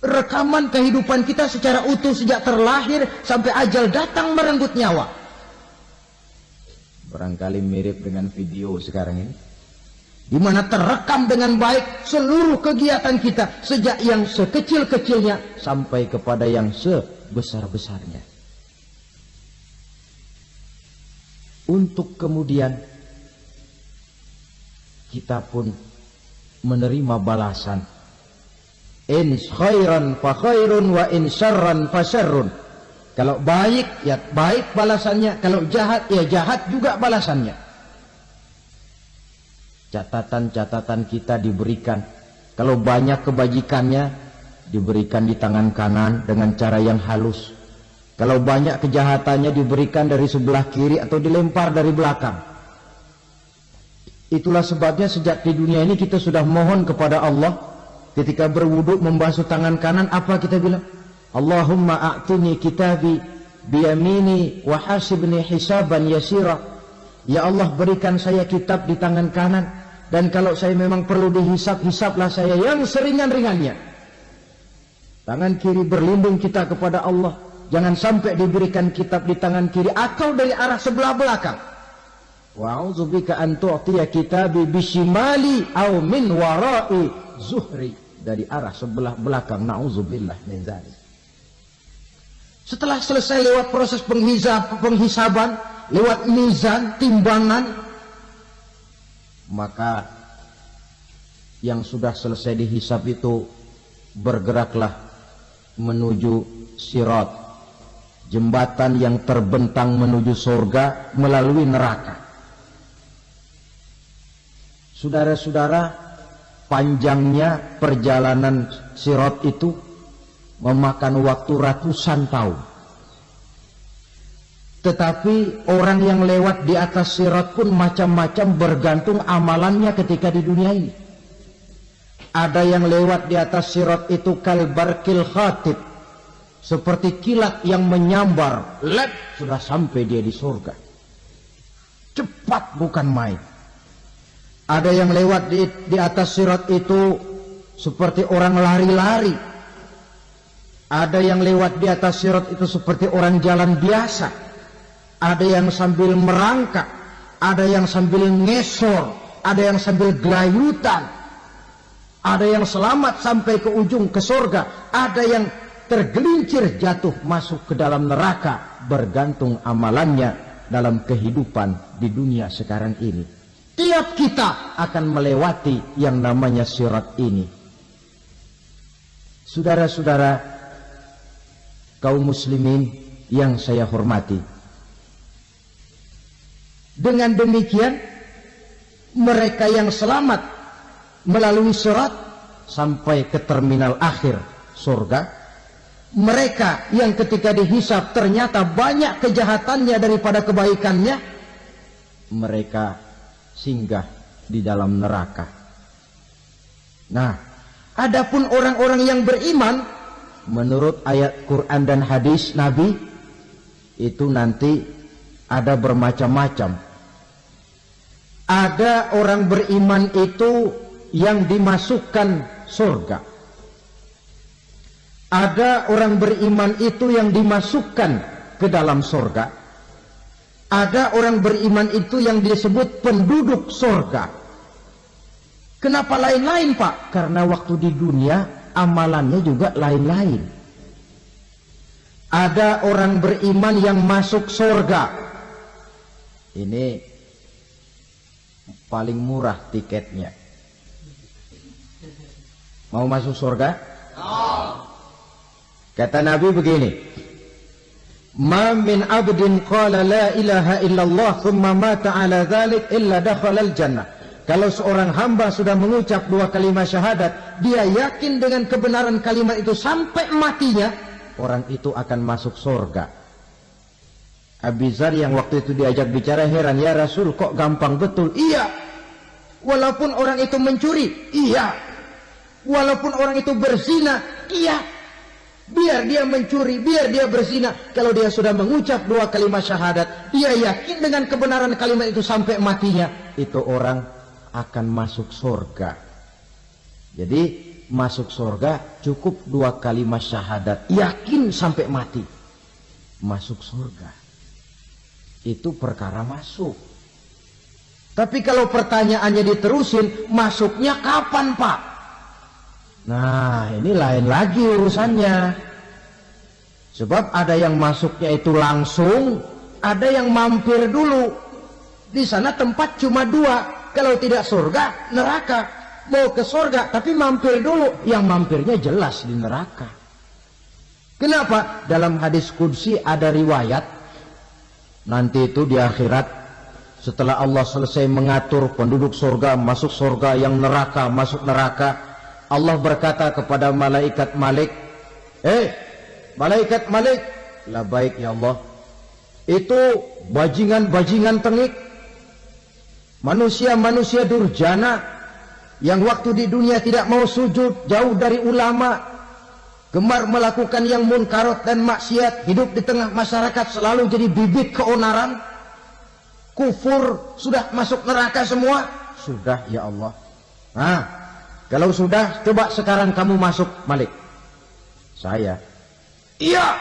Speaker 1: Rekaman kehidupan kita secara utuh sejak terlahir sampai ajal datang merenggut nyawa. Barangkali mirip dengan video sekarang ini, di mana terekam dengan baik seluruh kegiatan kita sejak yang sekecil-kecilnya sampai kepada yang sebesar-besarnya. Untuk kemudian kita pun menerima balasan. In khairan fa khairun wa in syarran fa syarrun. Kalau baik ya baik balasannya, kalau jahat ya jahat juga balasannya. Catatan-catatan kita diberikan. Kalau banyak kebajikannya diberikan di tangan kanan dengan cara yang halus. Kalau banyak kejahatannya diberikan dari sebelah kiri atau dilempar dari belakang. Itulah sebabnya sejak di dunia ini kita sudah mohon kepada Allah. Ketika berwudu membasuh tangan kanan, apa kita bilang? Allahumma a'tini kitabi biyamini wa hasibni hisaban yasira. Ya Allah, berikan saya kitab di tangan kanan, dan kalau saya memang perlu dihisab, hisablah saya yang seringan-ringannya. Tangan kiri berlindung kita kepada Allah. Jangan sampai diberikan kitab di tangan kiri atau dari arah sebelah belakang. Wa'udzubika an tu'tiya kitabi bishimali aw min wara'i zuhri. Dari arah sebelah belakang. Na'udzubillah min dzalik. Setelah selesai lewat proses penghisaban, lewat mizan, timbangan, maka yang sudah selesai dihisab itu bergeraklah menuju sirat, jembatan yang terbentang menuju surga melalui neraka. Saudara-saudara, panjangnya perjalanan sirat itu memakan waktu ratusan tahun. Tetapi orang yang lewat di atas sirat pun macam-macam, bergantung amalannya ketika di dunia ini. Ada yang lewat di atas sirat itu kalbarkil khatib, seperti kilat yang menyambar, lep, sudah sampai dia di surga. Cepat bukan main. Ada yang lewat di atas sirat itu seperti orang lari-lari. Ada yang lewat di atas sirat itu seperti orang jalan biasa. Ada yang sambil merangkak, ada yang sambil ngesor, ada yang sambil gelayutan, ada yang selamat sampai ke ujung ke surga, ada yang tergelincir jatuh masuk ke dalam neraka, bergantung amalannya dalam kehidupan di dunia sekarang ini. Tiap kita akan melewati yang namanya sirat ini. Saudara-saudara kaum muslimin yang saya hormati, dengan demikian mereka yang selamat melalui sirat sampai ke terminal akhir surga, mereka yang ketika dihisab ternyata banyak kejahatannya daripada kebaikannya, mereka singgah di dalam neraka. Nah, adapun orang-orang yang beriman menurut ayat Quran dan hadis Nabi itu nanti ada bermacam-macam. Ada orang beriman itu yang dimasukkan surga. Ada orang beriman itu yang dimasukkan ke dalam surga. Ada orang beriman itu yang disebut penduduk surga. Kenapa lain-lain, Pak? Karena waktu di dunia amalannya juga lain-lain. Ada orang beriman yang masuk surga. Ini paling murah tiketnya. Mau masuk surga? Kata Nabi begini, ma min abdin qala la ilaha illallah thumma mata ala dhalik illa dakhala al-jannah. Kalau seorang hamba sudah mengucap dua kalimat syahadat, dia yakin dengan kebenaran kalimat itu sampai matinya, orang itu akan masuk surga. Abi Dzar yang waktu itu diajak bicara heran, ya Rasul kok gampang betul? Iya. Walaupun orang itu mencuri, iya. Walaupun orang itu berzina, iya. Biar dia mencuri, biar dia berzina, kalau dia sudah mengucap dua kalimat syahadat, dia yakin dengan kebenaran kalimat itu sampai matinya, itu orang akan masuk surga. Jadi masuk surga cukup dua kalimat syahadat, yakin sampai mati, masuk surga. Itu perkara masuk. Tapi kalau pertanyaannya diterusin, masuknya kapan, Pak? Nah, ini lain lagi urusannya. Sebab ada yang masuknya itu langsung, ada yang mampir dulu. Di sana tempat cuma dua, kalau tidak surga, neraka. Mau ke surga, tapi mampir dulu. Yang mampirnya jelas di neraka. Kenapa? Dalam hadis qudsi ada riwayat, nanti itu di akhirat, setelah Allah selesai mengatur penduduk surga masuk surga, yang neraka masuk neraka, Allah berkata kepada malaikat Malik, malaikat Malik, la baik ya Allah, itu bajingan-bajingan tengik, manusia-manusia durjana yang waktu di dunia tidak mau sujud, jauh dari ulama, gemar melakukan yang munkarat dan maksiat, hidup di tengah masyarakat selalu jadi bibit keonaran, kufur, sudah masuk neraka semua. Sudah ya Allah. Nah, kalau sudah, coba sekarang kamu masuk, Malik. Saya, iya,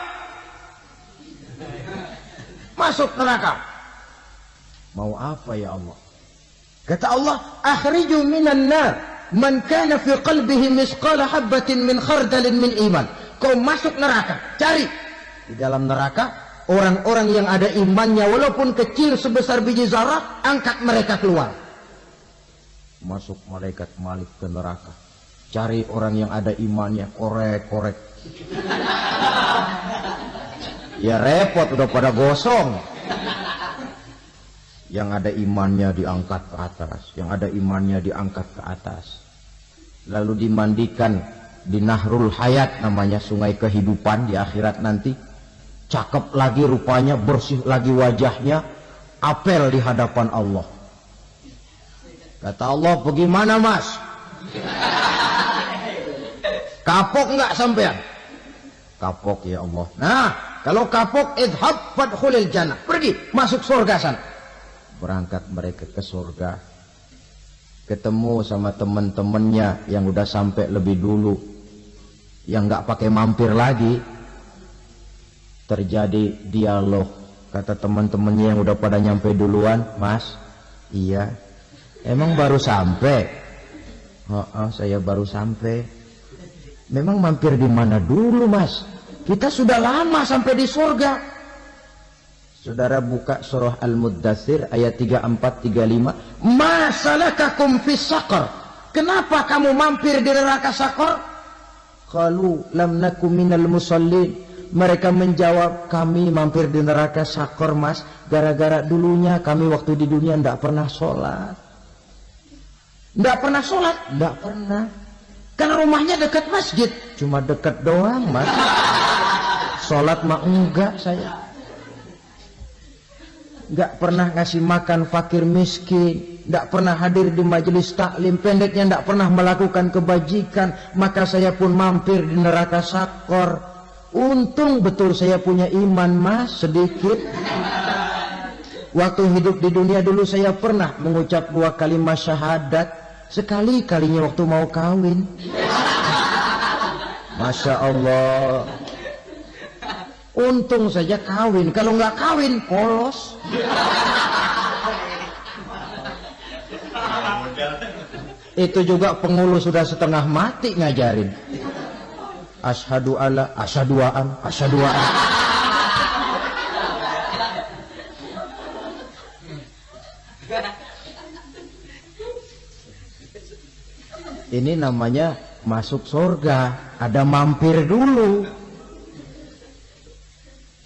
Speaker 1: masuk neraka. Mau apa ya Allah? Kata Allah, akhriju minan nar man kana fi qalbihi misqala habatin min khardalin min iman. Kau masuk neraka, cari di dalam neraka orang-orang yang ada imannya walaupun kecil sebesar biji zarah, angkat mereka keluar. Masuk malaikat Malik ke neraka, Cari orang yang ada imannya, korek. Ya repot, udah pada gosong. Yang ada imannya diangkat ke atas, yang ada imannya diangkat ke atas. Lalu dimandikan di Nahrul Hayat, namanya sungai kehidupan di akhirat nanti. Cakep lagi rupanya, bersih lagi wajahnya, apel di hadapan Allah. Kata Allah, bagaimana mas? Kapok nggak sampean? Kapok ya Allah. Nah, kalau kapok, idhab fadkhulil jannah. Pergi, masuk surga sana. Berangkat mereka ke surga. Ketemu sama teman-temannya yang udah sampai lebih dulu, yang nggak pakai mampir lagi. Terjadi dialog. Kata teman-temannya yang udah pada nyampe duluan, mas, iya, emang baru sampai? Oh, saya baru sampai. Memang mampir di mana dulu mas? Kita sudah lama sampai di surga. Saudara buka surah Al-Muddatsir ayat 34-35. Ma salakakum fis saqar? Kenapa kamu mampir di neraka Saqar? Qalu lam nakum minal musallin. Mereka menjawab, kami mampir di neraka Saqar mas, gara-gara dulunya kami waktu di dunia tidak pernah sholat. Tidak pernah sholat? Tidak pernah. Karena rumahnya dekat masjid. Cuma dekat doang mas. Sholat mah enggak saya. Enggak pernah ngasih makan fakir miskin. Enggak pernah hadir di majelis taklim. Pendeknya enggak pernah melakukan kebajikan. Maka saya pun mampir di neraka Saqar. Untung betul saya punya iman mas, sedikit. Waktu hidup di dunia dulu saya pernah mengucap 2 kalimat syahadat. Sekali-kalinya waktu mau kawin. Masya Allah. Untung saja kawin. Kalau nggak kawin, polos. Itu juga pengurus sudah setengah mati ngajarin. Asyhadu alla, asyaduaan. Ini namanya masuk surga, ada mampir dulu.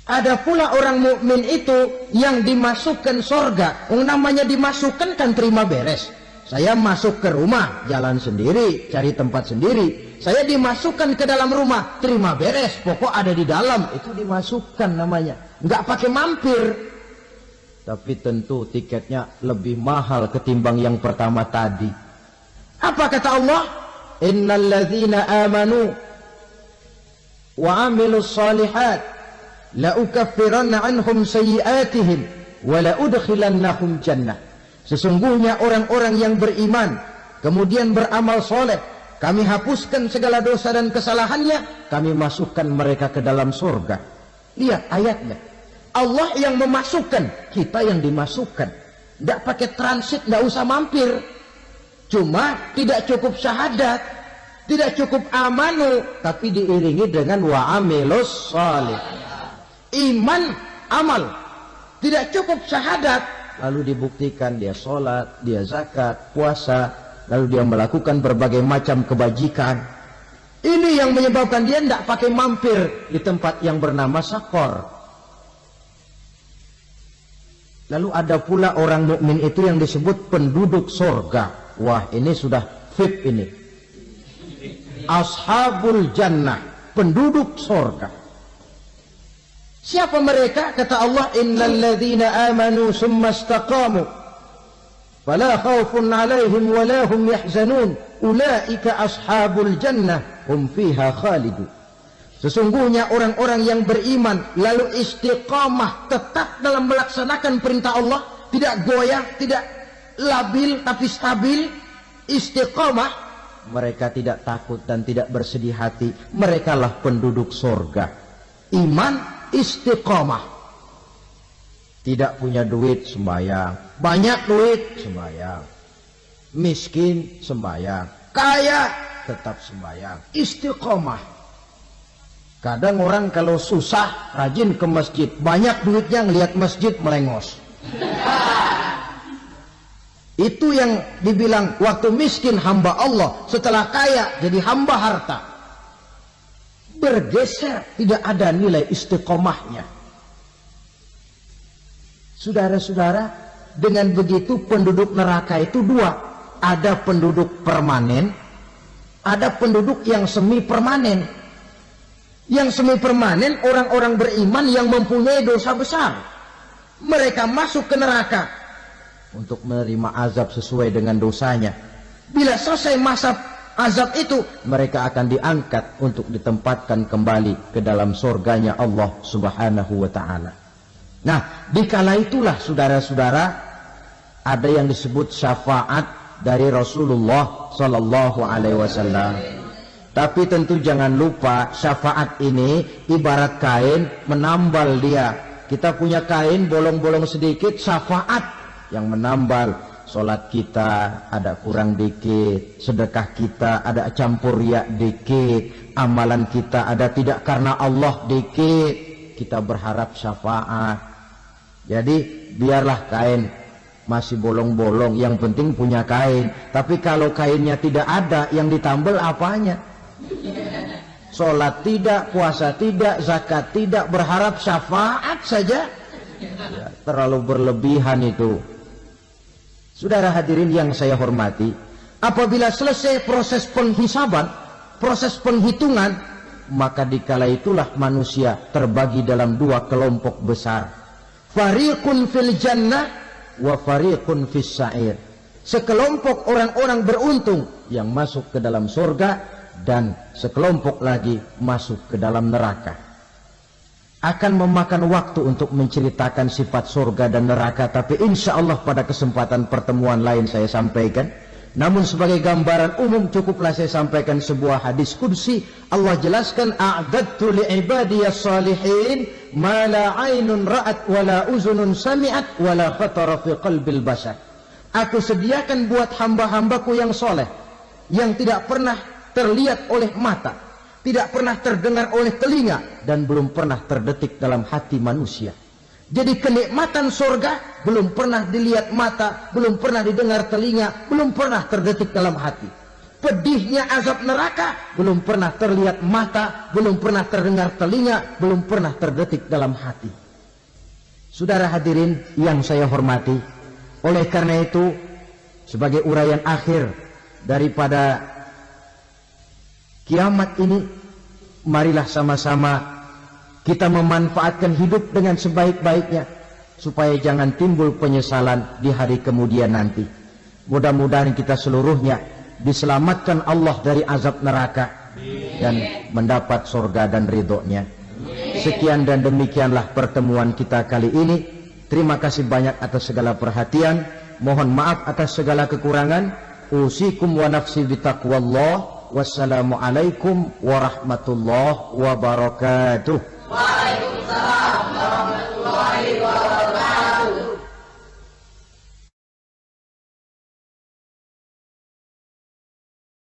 Speaker 1: Ada pula orang mukmin itu yang dimasukkan surga. Namanya dimasukkan kan terima beres. Saya masuk ke rumah, jalan sendiri, cari tempat sendiri. Saya dimasukkan ke dalam rumah, terima beres, pokok ada di dalam, itu dimasukkan namanya. Nggak pakai mampir. Tapi tentu tiketnya lebih mahal ketimbang yang pertama tadi. Apa kata Allah? Innal ladzina amanu wa amilus shalihat la ukaffiranna anhum sayyi'atihim wa la udkhilannahum jannah. Sesungguhnya orang-orang yang beriman kemudian beramal soleh, kami hapuskan segala dosa dan kesalahannya, kami masukkan mereka ke dalam surga. Lihat ayatnya. Allah yang memasukkan, kita yang dimasukkan. Tidak pakai transit, tidak usah mampir. Cuma tidak cukup syahadat, tidak cukup amanu, tapi diiringi dengan wa'amilus salih. Iman, amal. Tidak cukup syahadat, lalu dibuktikan dia sholat, dia zakat, puasa, lalu dia melakukan berbagai macam kebajikan. Ini yang menyebabkan dia tidak pakai mampir di tempat yang bernama Saqar. Lalu ada pula orang mukmin itu yang disebut penduduk surga. Wah, ini sudah VIP ini. Ashabul jannah, penduduk surga. Siapa mereka? Kata Allah, innal ladzina amanu summa istaqamu fala khaufun 'alaihim wa la hum yahzanun ulaika ashabul jannah hum fiha khalidun. Sesungguhnya orang-orang yang beriman lalu istiqamah, tetap dalam melaksanakan perintah Allah, tidak goyah, tidak labil tapi stabil, istiqamah, mereka tidak takut dan tidak bersedih hati. Merekalah penduduk surga. Iman, istiqamah. Tidak punya duit, sembahyang. Banyak duit, sembahyang. Miskin, sembahyang. Kaya, tetap sembahyang. Istiqamah. Kadang orang kalau susah rajin ke masjid, banyak duitnya ngelihat masjid melengos. Itu yang dibilang waktu miskin hamba Allah, setelah kaya jadi hamba harta. Bergeser, tidak ada nilai istiqomahnya. Saudara-saudara, dengan begitu penduduk neraka itu dua. Ada penduduk permanen, ada penduduk yang semi permanen. Yang semi permanen orang-orang beriman yang mempunyai dosa besar. Mereka masuk ke neraka untuk menerima azab sesuai dengan dosanya. Bila selesai masa azab itu, mereka akan diangkat untuk ditempatkan kembali ke dalam surganya Allah Subhanahu wa ta'ala. Nah, dikala itulah saudara-saudara, ada yang disebut syafaat dari Rasulullah Sallallahu Alaihi Wasallam. Tapi tentu jangan lupa, syafaat ini ibarat kain menambal dia. Kita punya kain bolong-bolong sedikit, syafaat yang menambal. Sholat kita ada kurang dikit, sedekah kita ada campur riak dikit, amalan kita ada tidak karena Allah dikit, kita berharap syafaat. Jadi biarlah kain masih bolong-bolong, yang penting punya kain. Tapi kalau kainnya tidak ada, yang ditambal apanya? Sholat tidak, puasa tidak, zakat tidak, berharap syafaat saja, ya, terlalu berlebihan itu. Saudara hadirin yang saya hormati, apabila selesai proses penghisaban, proses penghitungan, maka dikala itulah manusia terbagi dalam dua kelompok besar. Fariqun fil jannah wa fariqun fis sa'ir. Sekelompok orang-orang beruntung yang masuk ke dalam surga, dan sekelompok lagi masuk ke dalam neraka. Akan memakan waktu untuk menceritakan sifat surga dan neraka, tapi insya Allah pada kesempatan pertemuan lain saya sampaikan. Namun sebagai gambaran umum cukuplah saya sampaikan sebuah hadis qudsi. Allah jelaskan, a'dadtu li'ibadiyas salihin ma la aynun ra'at wa la uzunun sami'at wa la khatara fi qalbil bashar. Aku sediakan buat hamba-hambaku yang soleh, yang tidak pernah terlihat oleh mata, tidak pernah terdengar oleh telinga, dan belum pernah terdetik dalam hati manusia. Jadi kenikmatan surga belum pernah dilihat mata, belum pernah didengar telinga, belum pernah terdetik dalam hati. Pedihnya azab neraka belum pernah terlihat mata, belum pernah terdengar telinga, belum pernah terdetik dalam hati. Saudara hadirin yang saya hormati, oleh karena itu sebagai uraian akhir daripada kiamat ini, marilah sama-sama kita memanfaatkan hidup dengan sebaik-baiknya, supaya jangan timbul penyesalan di hari kemudian nanti. Mudah-mudahan kita seluruhnya diselamatkan Allah dari azab neraka dan mendapat surga dan ridhonya. Sekian dan demikianlah pertemuan kita kali ini. Terima kasih banyak atas segala perhatian. Mohon maaf atas segala kekurangan. Usikum wa nafsi bitaqwallah. Wassalamualaikum warahmatullahi wabarakatuh.